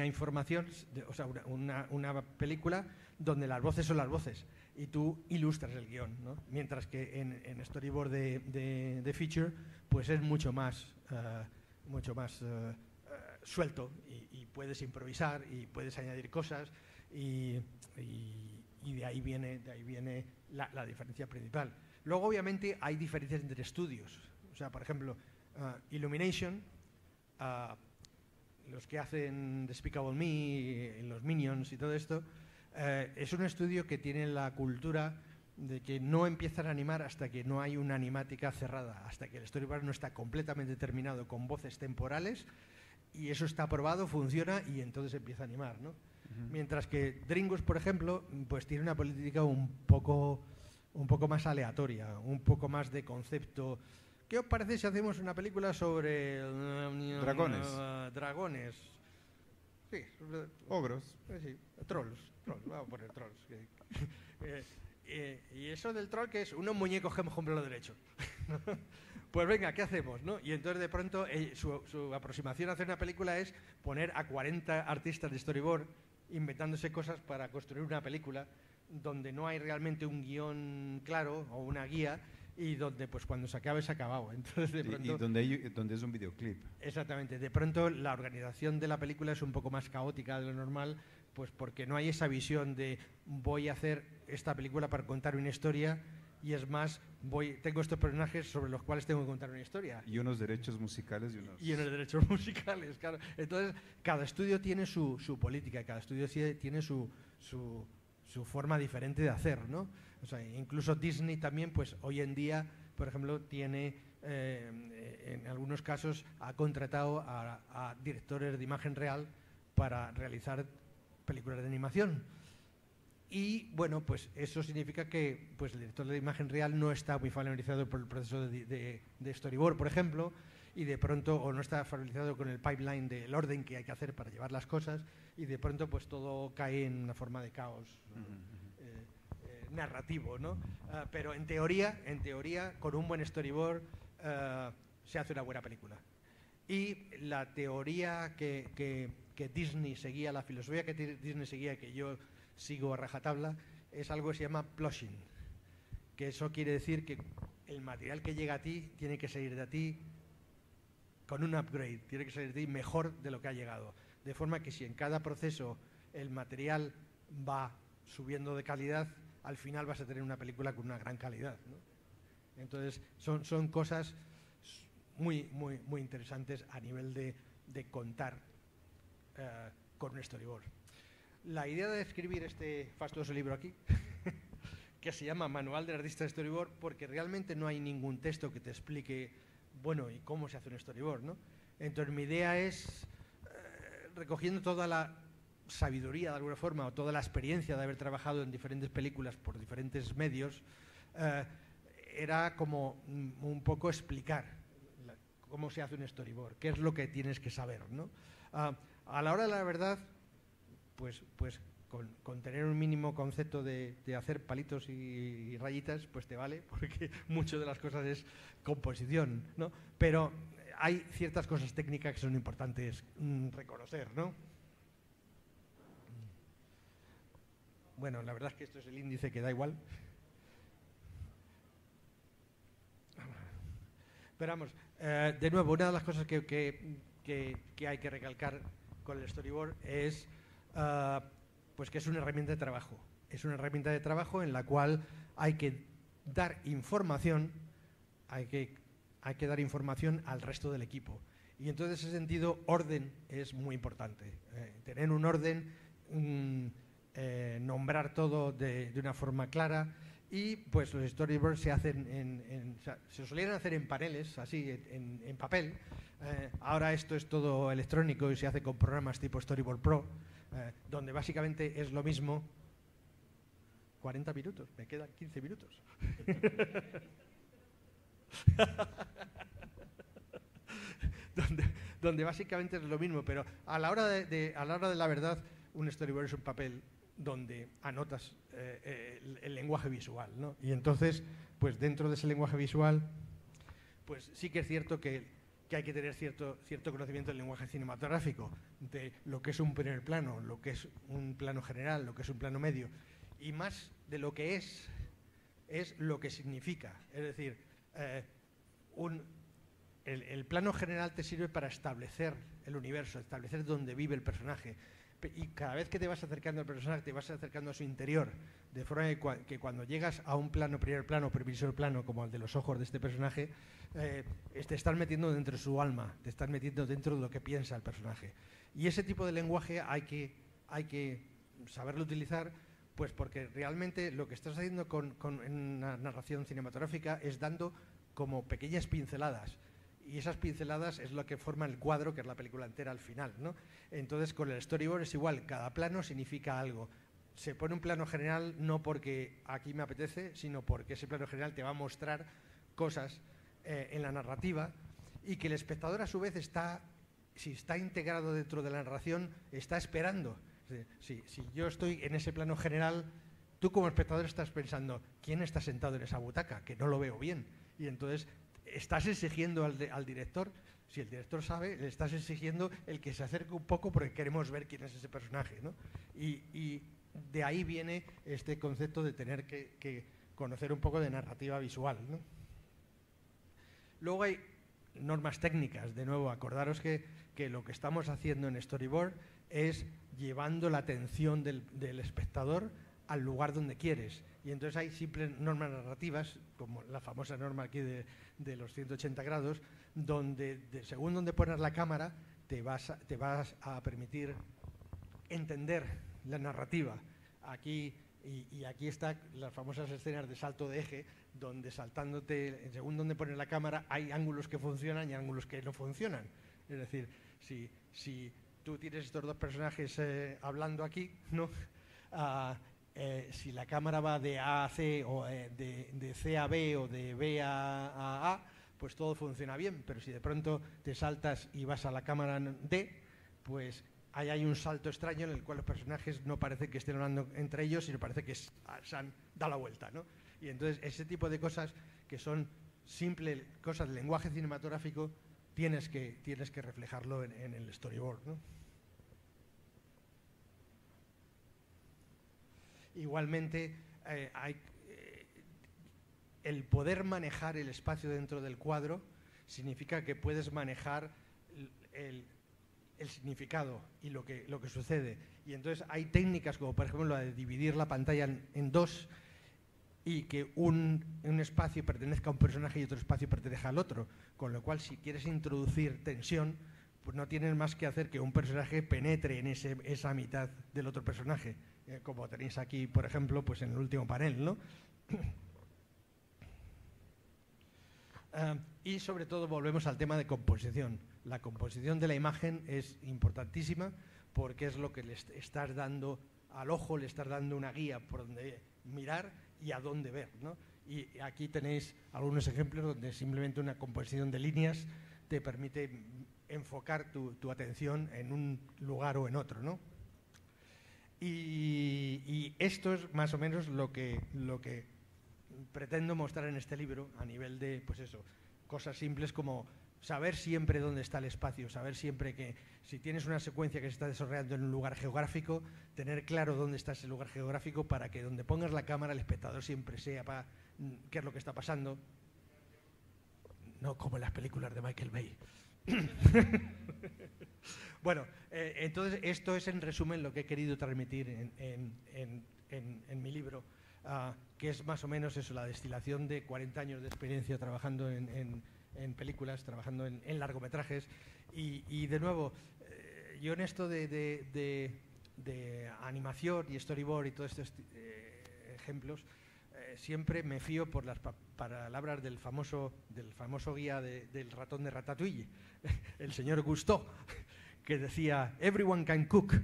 información, o sea, una película donde las voces son las voces y tú ilustras el guión, ¿no? Mientras que en storyboard de feature pues es mucho más suelto, y puedes improvisar y puedes añadir cosas, y de ahí viene la diferencia principal. Luego obviamente hay diferencias entre estudios. O sea, por ejemplo, Illumination, los que hacen Despicable Me, los Minions y todo esto, es un estudio que tiene la cultura de que no empiezan a animar hasta que no hay una animática cerrada, hasta que el storyboard no está completamente terminado con voces temporales, y eso está aprobado, funciona, y entonces empieza a animar, ¿no? Mientras que DreamWorks, por ejemplo, pues tiene una política un poco más aleatoria, un poco más de concepto. ¿Qué os parece si hacemos una película sobre dragones? Dragones. Sí. Ogros. Sí. Trolls. Vamos a poner trolls. Y eso del troll, que es unos muñecos que hemos comprado derecho. Pues venga, ¿qué hacemos, no? Y entonces de pronto su aproximación a hacer una película es poner a 40 artistas de storyboard inventándose cosas para construir una película donde no hay realmente un guión claro o una guía, y donde pues cuando se acabe se ha acabado. Entonces, de pronto, y donde es un videoclip. Exactamente. De pronto la organización de la película es un poco más caótica de lo normal, pues porque no hay esa visión de voy a hacer esta película para contar una historia, y es más, tengo estos personajes sobre los cuales tengo que contar una historia. Y unos derechos musicales y unos derechos musicales, claro. Entonces, cada estudio tiene su política, cada estudio tiene su forma diferente de hacer, ¿no? O sea, incluso Disney también, pues hoy en día, por ejemplo, tiene, en algunos casos, ha contratado a directores de imagen real para realizar películas de animación. Y bueno, pues eso significa que pues, el director de imagen real no está muy familiarizado por el proceso de storyboard, por ejemplo, y de pronto, o no está familiarizado con el pipeline del orden que hay que hacer para llevar las cosas, y de pronto pues todo cae en una forma de caos narrativo, ¿no? Pero en teoría, con un buen storyboard se hace una buena película. Y la teoría que Disney seguía, la filosofía que Disney seguía, que yo sigo a rajatabla, es algo que se llama plushing, que eso quiere decir que el material que llega a ti tiene que salir de ti con un upgrade, tiene que salir de ti mejor de lo que ha llegado, de forma que si en cada proceso el material va subiendo de calidad, al final vas a tener una película con una gran calidad, ¿no? Entonces son cosas muy interesantes a nivel de contar con un storyboard. La idea de escribir este fastuoso libro aquí, que se llama Manual del Artista de Storyboard, porque realmente no hay ningún texto que te explique, bueno, y cómo se hace un storyboard, ¿no? Entonces mi idea es, recogiendo toda la sabiduría de alguna forma, o toda la experiencia de haber trabajado en diferentes películas por diferentes medios, era como un poco explicar cómo se hace un storyboard, qué es lo que tienes que saber, ¿no? A la hora de la verdad, pues con tener un mínimo concepto de hacer palitos y rayitas, pues te vale, porque mucho de las cosas es composición, ¿no? Pero hay ciertas cosas técnicas que son importantes reconocer, ¿no? Bueno, la verdad es que esto es el índice que da igual. Pero vamos, de nuevo, una de las cosas que hay que recalcar con el storyboard es pues que es una herramienta de trabajo. Es una herramienta de trabajo en la cual hay que dar información, hay que dar información al resto del equipo. Y entonces, en ese sentido, orden es muy importante. Tener un orden, nombrar todo de una forma clara. Y pues los storyboards se hacen o sea, se solían hacer en paneles, así, en papel. Ahora esto es todo electrónico y se hace con programas tipo Storyboard Pro, donde básicamente es lo mismo. 40 minutos, me quedan 15 minutos. donde básicamente es lo mismo, pero a la hora de la verdad, un storyboard es un papel donde anotas el lenguaje visual, ¿no? Y entonces, pues dentro de ese lenguaje visual, pues sí que es cierto que hay que tener cierto conocimiento del lenguaje cinematográfico, de lo que es un primer plano, lo que es un plano general, lo que es un plano medio, y más de lo que es lo que significa. Es decir, el plano general te sirve para establecer el universo, establecer dónde vive el personaje. Y cada vez que te vas acercando al personaje, te vas acercando a su interior, de forma que cuando llegas a un plano, primer plano, previsor plano, como el de los ojos de este personaje, te estás metiendo dentro de su alma, te estás metiendo dentro de lo que piensa el personaje. Y ese tipo de lenguaje hay que saberlo utilizar, pues porque realmente lo que estás haciendo en una narración cinematográfica es dando como pequeñas pinceladas. Y esas pinceladas es lo que forma el cuadro, que es la película entera al final, ¿no? Entonces, con el storyboard es igual, cada plano significa algo. Se pone un plano general no porque aquí me apetece, sino porque ese plano general te va a mostrar cosas en la narrativa, y que el espectador a su vez si está integrado dentro de la narración, está esperando. Si yo estoy en ese plano general, tú como espectador estás pensando, ¿quién está sentado en esa butaca? Que no lo veo bien. Y entonces estás exigiendo al director, si el director sabe, le estás exigiendo el que se acerque un poco porque queremos ver quién es ese personaje, ¿no? Y de ahí viene este concepto de tener que conocer un poco de narrativa visual, ¿no? Luego hay normas técnicas. De nuevo, acordaros que lo que estamos haciendo en Storyboard es llevando la atención del espectador al lugar donde quieres. Y entonces hay simples normas narrativas, como la famosa norma aquí de los 180 grados, donde según donde pones la cámara te vas a permitir entender la narrativa. Aquí y aquí están las famosas escenas de salto de eje, donde saltándote, según donde pones la cámara, hay ángulos que funcionan y ángulos que no funcionan. Es decir, si tú tienes estos dos personajes hablando aquí, ¿no? Si la cámara va de A a C, o de C a B, o de B a A, pues todo funciona bien. Pero si de pronto te saltas y vas a la cámara D, pues ahí hay un salto extraño en el cual los personajes no parece que estén hablando entre ellos, sino parece que se han dado la vuelta, ¿no? Y entonces ese tipo de cosas, que son simples cosas de lenguaje cinematográfico, tienes que reflejarlo en el storyboard, ¿no? Igualmente, el poder manejar el espacio dentro del cuadro significa que puedes manejar el significado y lo que sucede. Y entonces hay técnicas como, por ejemplo, la de dividir la pantalla en dos, y que un espacio pertenezca a un personaje y otro espacio pertenezca al otro. Con lo cual, si quieres introducir tensión, pues no tienes más que hacer que un personaje penetre en esa mitad del otro personaje. Como tenéis aquí, por ejemplo, pues en el último panel, ¿no? Y sobre todo volvemos al tema de composición. La composición de la imagen es importantísima, porque es lo que le estás dando al ojo, le estás dando una guía por donde mirar y a dónde ver, ¿no? Y aquí tenéis algunos ejemplos donde simplemente una composición de líneas te permite enfocar tu atención en un lugar o en otro, ¿no? Y esto es más o menos lo que pretendo mostrar en este libro, a nivel de, pues eso, cosas simples como saber siempre dónde está el espacio, saber siempre que si tienes una secuencia que se está desarrollando en un lugar geográfico, tener claro dónde está ese lugar geográfico para que donde pongas la cámara el espectador siempre sepa qué es lo que está pasando. No como en las películas de Michael Bay. Bueno, entonces esto es en resumen lo que he querido transmitir en mi libro, que es más o menos eso, la destilación de 40 años de experiencia trabajando en películas, trabajando en largometrajes. Y de nuevo, yo en esto de animación y storyboard y todos estos ejemplos, siempre me fío por las palabras del famoso guía del ratón de Ratatouille, el señor Gusteau, que decía "everyone can cook".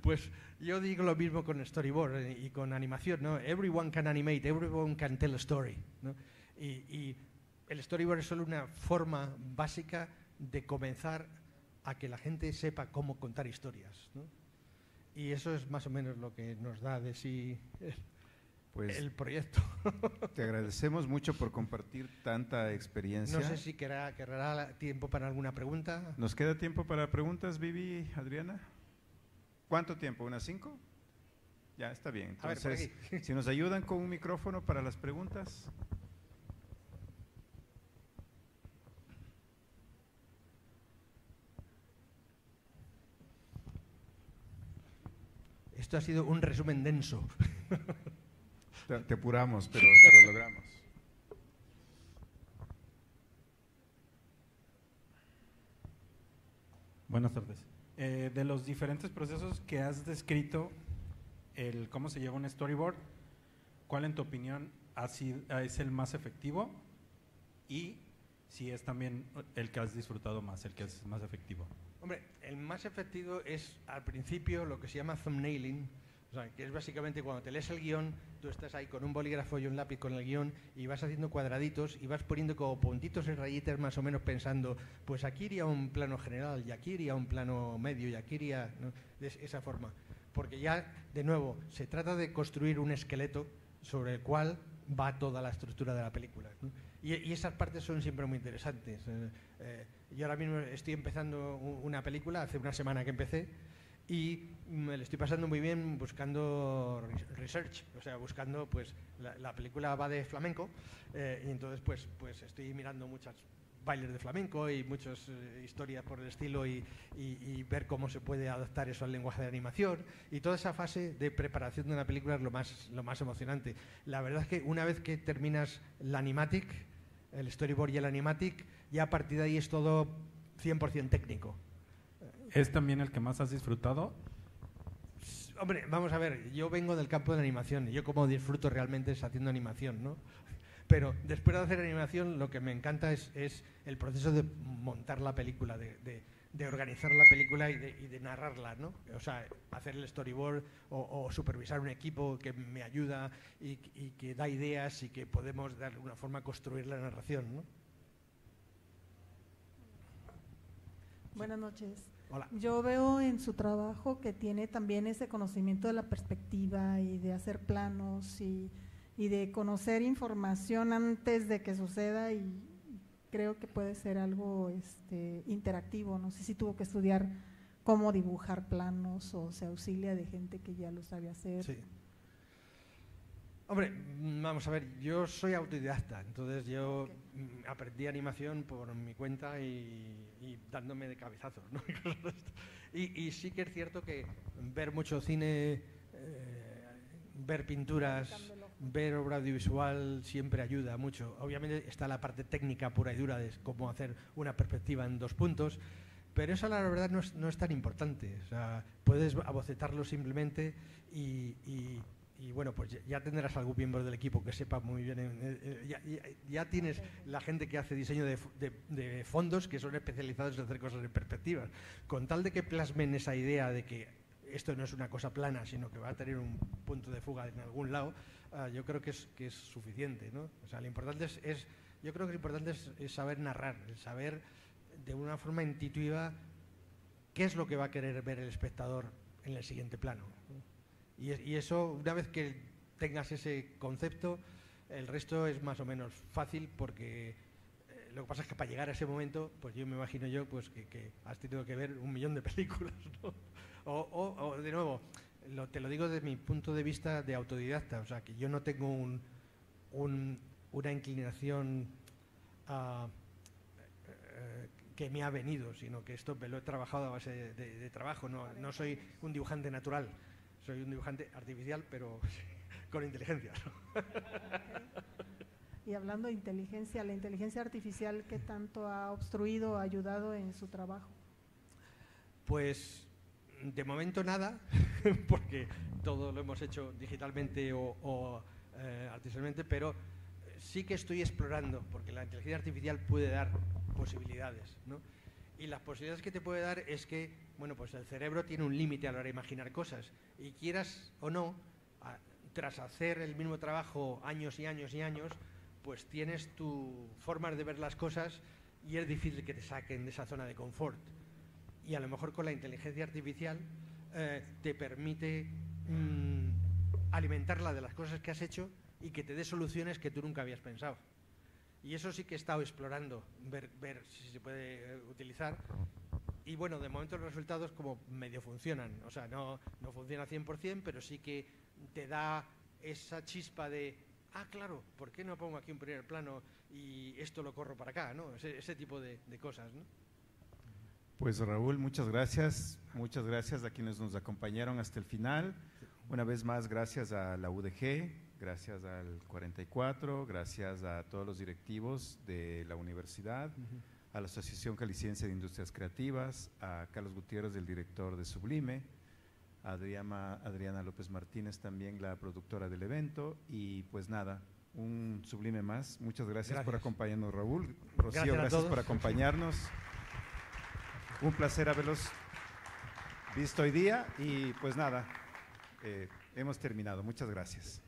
Pues yo digo lo mismo con storyboard y con animación, ¿no? Everyone can animate, everyone can tell a story, ¿no? Y el storyboard es solo una forma básica de comenzar a que la gente sepa cómo contar historias, ¿no? Y eso es más o menos lo que nos da de sí el proyecto. Te agradecemos mucho por compartir tanta experiencia. No sé si quedará tiempo para alguna pregunta. ¿Nos queda tiempo para preguntas, Vivi, Adriana? ¿Cuánto tiempo? ¿Unas 5? Ya, está bien. Entonces, si nos ayudan con un micrófono para las preguntas. Esto ha sido un resumen denso. Te apuramos, pero lo logramos. Buenas tardes. De los diferentes procesos que has descrito, cómo se lleva un storyboard, ¿cuál en tu opinión es el más efectivo? Y si es también el que has disfrutado más, el que es más efectivo. Hombre, el más efectivo es al principio lo que se llama thumbnailing, o sea, que es básicamente cuando te lees el guión, tú estás ahí con un bolígrafo y un lápiz con el guión y vas haciendo cuadraditos y vas poniendo como puntitos y rayitas más o menos pensando, pues aquí iría un plano general y aquí iría un plano medio y aquí iría, ¿no? De esa forma. Porque ya, de nuevo, se trata de construir un esqueleto sobre el cual va toda la estructura de la película, ¿no? Y esas partes son siempre muy interesantes. Yo ahora mismo estoy empezando una película, hace una semana que empecé, y me lo estoy pasando muy bien buscando research, o sea, buscando, pues, la película va de flamenco, y entonces pues estoy mirando muchas bailes de flamenco y muchas historias por el estilo y ver cómo se puede adaptar eso al lenguaje de animación, y toda esa fase de preparación de una película es lo más emocionante. La verdad es que una vez que terminas la animatic, el storyboard y el animatic, ya a partir de ahí es todo 100% técnico. ¿Es también el que más has disfrutado? Hombre, vamos a ver, yo vengo del campo de la animación y yo como disfruto realmente es haciendo animación, ¿no? Pero después de hacer animación lo que me encanta es el proceso de montar la película, de organizar la película y de narrarla, ¿no? O sea, hacer el storyboard o supervisar un equipo que me ayuda y que da ideas y que podemos de alguna forma construir la narración, ¿no? Buenas noches. Hola. Yo veo en su trabajo que tiene también ese conocimiento de la perspectiva y de hacer planos y de conocer información antes de que suceda, y creo que puede ser algo interactivo. No sé si tuvo que estudiar cómo dibujar planos o se auxilia de gente que ya lo sabe hacer. Sí. Hombre, vamos a ver, yo soy autodidacta, entonces yo aprendí animación por mi cuenta y dándome de cabezazos, ¿no? y sí que es cierto que ver mucho cine, ver pinturas, ver obra audiovisual siempre ayuda mucho. Obviamente está la parte técnica pura y dura de cómo hacer una perspectiva en 2 puntos, pero eso la verdad no es tan importante. O sea, puedes abocetarlo simplemente y bueno, pues ya tendrás algún miembro del equipo que sepa muy bien. Ya tienes la gente que hace diseño de fondos que son especializados en hacer cosas en perspectivas. Con tal de que plasmen esa idea de que esto no es una cosa plana, sino que va a tener un punto de fuga en algún lado, yo creo que es suficiente, ¿no? O sea, lo importante yo creo que lo importante es saber narrar, saber de una forma intuitiva qué es lo que va a querer ver el espectador en el siguiente plano, ¿no? Y eso, una vez que tengas ese concepto, el resto es más o menos fácil porque Lo que pasa es que para llegar a ese momento, pues yo me imagino pues que has tenido que ver 1 millón de películas, ¿no? O de nuevo, te lo digo desde mi punto de vista de autodidacta, o sea, que yo no tengo una inclinación que me ha venido, sino que esto me lo he trabajado a base de trabajo. No soy un dibujante natural, soy un dibujante artificial, pero con inteligencia, ¿no? Y hablando de inteligencia, la inteligencia artificial, ¿qué tanto ha obstruido o ayudado en su trabajo? Pues de momento nada, porque todo lo hemos hecho digitalmente o artesanalmente, pero sí que estoy explorando, porque la inteligencia artificial puede dar posibilidades, ¿no? Y las posibilidades que te puede dar es que, bueno, pues el cerebro tiene un límite a la hora de imaginar cosas, y quieras o no, tras hacer el mismo trabajo años y años y años, pues tienes tu forma de ver las cosas y es difícil que te saquen de esa zona de confort. Y a lo mejor con la inteligencia artificial te permite alimentarla de las cosas que has hecho y que te dé soluciones que tú nunca habías pensado. Y eso sí que he estado explorando, ver si se puede utilizar. Y bueno, de momento los resultados como medio funcionan. O sea, no funciona 100%, pero sí que te da esa chispa de, claro, ¿por qué no pongo aquí un primer plano y esto lo corro para acá, ¿no? Ese tipo de cosas, ¿no? Pues Raúl, muchas gracias a quienes nos acompañaron hasta el final. Una vez más, gracias a la UDG, gracias al 44, gracias a todos los directivos de la universidad, a la Asociación Jalisciense de Industrias Creativas, a Carlos Gutiérrez, el director de Sublime, a Adriana López Martínez, también la productora del evento, y pues nada, un Sublime más. Muchas gracias por acompañarnos, Raúl. Rocío, gracias por acompañarnos. Un placer haberlos visto hoy día y pues nada, hemos terminado. Muchas gracias.